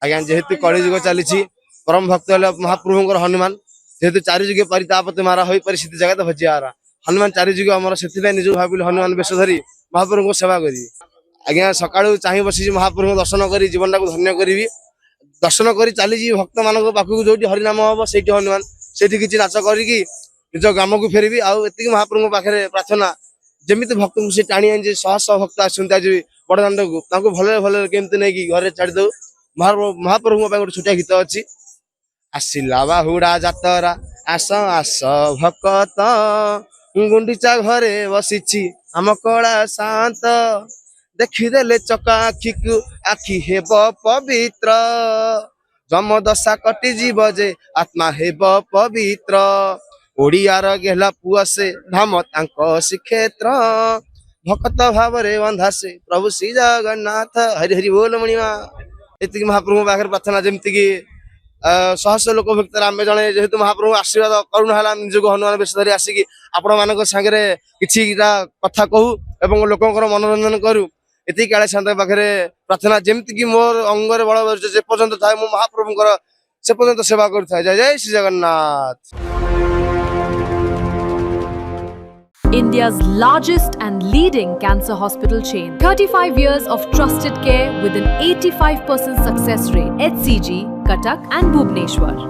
आज्ञा जेहेतु कली जुग चली परम भक्त महाप्रभुंर हनुमान जेहेतु चारि जुगे परितापति मारा हो परिस्थिति जगत भजियारा हनुमान चारि जुग अमर से निज भाविल हनुमान बेश धरी महाप्रभु को सेवा करी आज्ञा सका चाह बसी महाप्रभु दर्शन कर जीवन टाक धन्य करी दर्शन कर चली भक्त मान पाखक जो हरिनाम हम से हनुमान से किसी नाच करी निज ग्राम को फेरबी आती महाप्रभु पाखे प्रार्थना जमी भक्त को टाणी आनी शह शह भक्त आसुँच आज बड़दाण्ड को भले भले केमती नहीं घरे छाड़दे महाप्रभु गोटे छोटिया गीत अच्छी आसिला बाहुड़ा जातरा आस आस भकत गुंडीचा घरे बसी आम कला शांत देखीदेले चका आखि को आखि हेब पवित्र जम दशा कटि जीव जे आत्मा हेब पवित्र ओडियार गेला पुआ से धाम तांक श्रीक्षेत्र भक्त भाव रे बंधा से प्रभु श्री जगन्नाथ हरि हरि बोल मणिमा एति महाप्रभु पाखे प्रार्थना जमती कि सहस्र लोक भक्त आम जड़े जेहेतु महाप्रभु आशीर्वाद करुणा निजक हनुमान बेश धरी आसिक आपण मान सागे कि कथा कहू एवं लोकंर मनोरंजन करू एति काले शांत पाखे प्रार्थना जमती कि मोर अंगर बल जे पर्यंत थाए मो महाप्रभुंर से पर्यंत सेवा कर जय जय Shri Jagannath. India's largest and leading cancer hospital chain. 35 years of trusted care with an 85% success rate. HCG, Cuttack and Bhubaneswar.